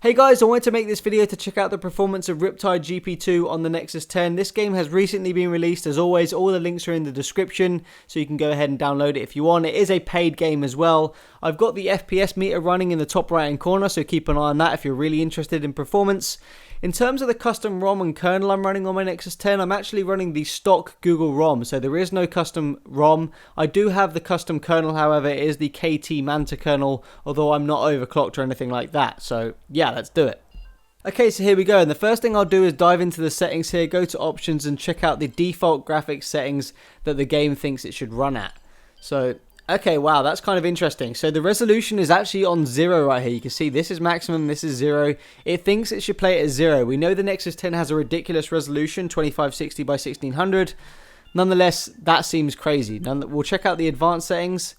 Hey guys, I wanted to make this video to check out the performance of Riptide GP2 on the Nexus 10. This game has recently been released. As always, all the links are in the description, so you can go ahead and download it if you want. It is a paid game as well. I've got the FPS meter running in the top right hand corner, so keep an eye on that if you're really interested in performance. In terms of the custom ROM and kernel I'm running on my Nexus 10, I'm actually running the stock Google ROM, so there is no custom ROM. I do have the custom kernel, however, it is the KT Manta kernel, although I'm not overclocked or anything like that, so yeah, let's do it. Okay, so here we go, and the first thing I'll do is dive into the settings here, go to options and check out the default graphics settings that the game thinks it should run at. So, okay, wow, that's kind of interesting. So the resolution is actually on 0 right here. You can see this is maximum, this is 0. It thinks it should play it at 0. We know the Nexus 10 has a ridiculous resolution, 2560 by 1600. Nonetheless, that seems crazy. We'll check out the advanced settings.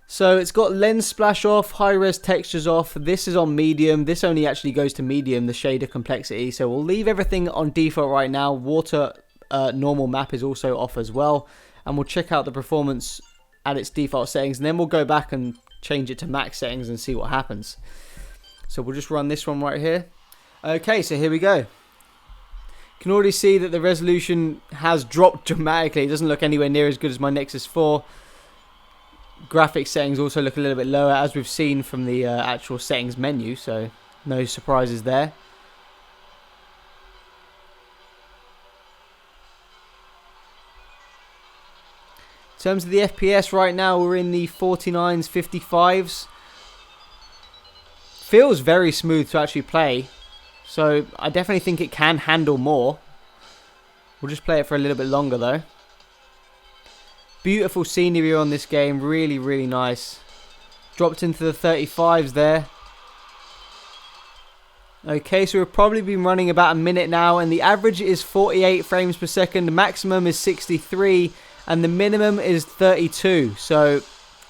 So it's got lens splash off, high-res textures off. This is on medium. This only actually goes to medium, the shader complexity. So we'll leave everything on default right now. Water normal map is also off as well. And we'll check out the performance at its default settings. And then we'll go back and change it to max settings and see what happens. So we'll just run this one right here. Okay, so here we go. You can already see that the resolution has dropped dramatically. It doesn't look anywhere near as good as my Nexus 4. Graphics settings also look a little bit lower, as we've seen from the actual settings menu, so no surprises there. In terms of the FPS right now, we're in the 49s, 55s. Feels very smooth to actually play, so I definitely think it can handle more. We'll just play it for a little bit longer though. Beautiful scenery on this game, really, really nice. Dropped into the 35s there. Okay, so we've probably been running about a minute now, and the average is 48 frames per second, the maximum is 63, and the minimum is 32. So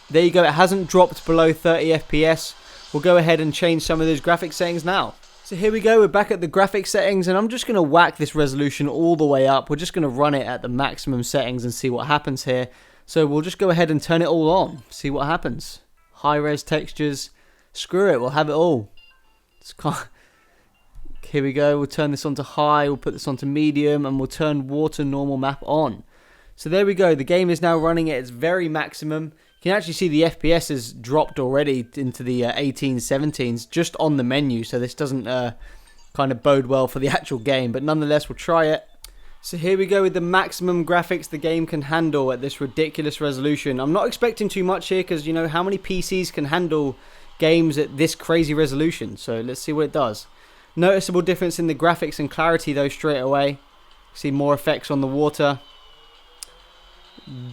there you go, it hasn't dropped below 30 FPS. We'll go ahead and change some of those graphics settings now. So here we go, we're back at the graphics settings, and I'm just going to whack this resolution all the way up. We're just going to run it at the maximum settings and see what happens here. So we'll just go ahead and turn it all on, see what happens. High-res textures, screw it, we'll have it all. Here we go, we'll turn this on to high, we'll put this on to medium, and we'll turn water normal map on. So there we go, the game is now running at its very maximum. You can actually see the FPS has dropped already into the 18s, 17s, just on the menu, so this doesn't kind of bode well for the actual game, but nonetheless, we'll try it. So here we go with the maximum graphics the game can handle at this ridiculous resolution. I'm not expecting too much here because, you know, how many PCs can handle games at this crazy resolution? So let's see what it does. Noticeable difference in the graphics and clarity though straight away. See more effects on the water.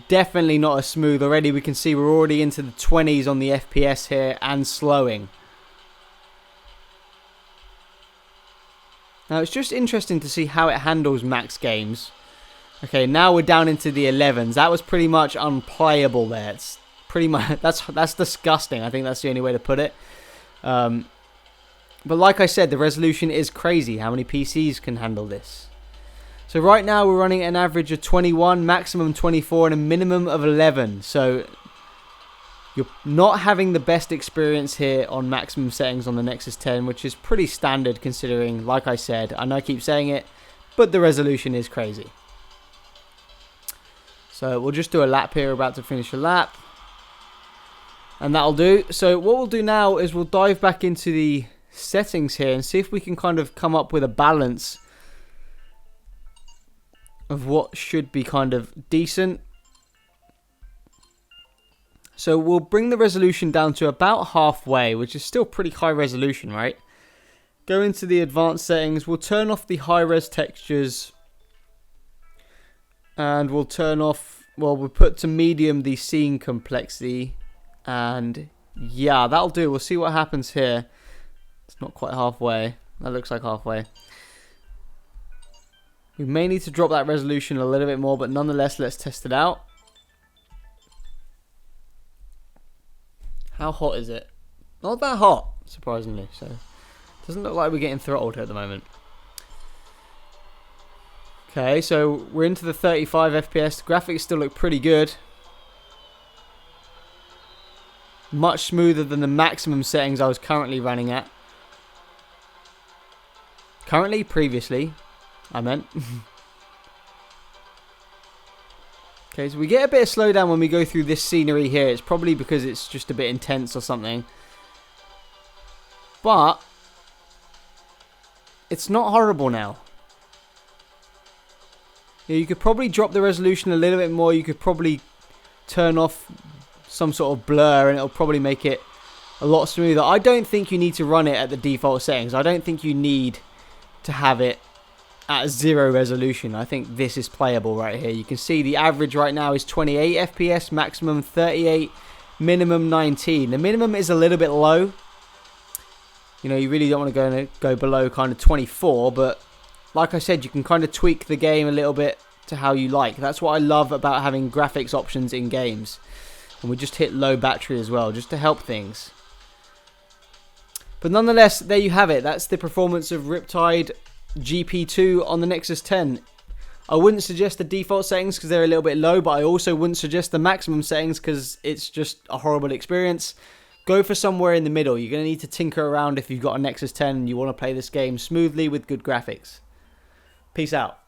Definitely not as smooth already. We can see we're already into the 20s on the FPS here and slowing. Now, it's just interesting to see how it handles max games. Okay, now we're down into the 11s. That was pretty much unplayable there. It's pretty much that's disgusting. I think that's the only way to put it. But like I said, the resolution is crazy. How many PCs can handle this? So right now we're running an average of 21, maximum 24, and a minimum of 11. So you're not having the best experience here on maximum settings on the Nexus 10, which is pretty standard considering, like I said, I know I keep saying it, but the resolution is crazy. So we'll just do a lap here, about to finish a lap. And that'll do. So what we'll do now is we'll dive back into the settings here and see if we can kind of come up with a balance of what should be kind of decent. So we'll bring the resolution down to about halfway, which is still pretty high resolution, right? Go into the advanced settings. We'll turn off the high-res textures. And we'll turn off, well, we'll put to medium the scene complexity. And yeah, that'll do. We'll see what happens here. It's not quite halfway. That looks like halfway. We may need to drop that resolution a little bit more, but nonetheless, let's test it out. How hot is it? Not that hot, surprisingly. So, doesn't look like we're getting throttled at the moment. Okay, so we're into the 35 FPS. The graphics still look pretty good. Much smoother than the maximum settings I was currently running at. Currently, previously, I meant. Okay, so we get a bit of slowdown when we go through this scenery here. It's probably because it's just a bit intense or something. But it's not horrible now. Yeah, you could probably drop the resolution a little bit more. You could probably turn off some sort of blur and it'll probably make it a lot smoother. I don't think you need to run it at the default settings. I don't think you need to have it at 0 resolution. I think this is playable right here. You can see the average right now is 28 FPS, maximum 38, minimum 19. The minimum is a little bit low. You know, you really don't want to go below kind of 24, but like I said, you can kind of tweak the game a little bit to how you like. That's what I love about having graphics options in games. And we just hit low battery as well, just to help things. But nonetheless, there you have it. That's the performance of Riptide GP2 on the Nexus 10. I wouldn't suggest the default settings because they're a little bit low, but I also wouldn't suggest the maximum settings because it's just a horrible experience. Go for somewhere in the middle. You're going to need to tinker around if you've got a Nexus 10 and you want to play this game smoothly with good graphics. Peace out.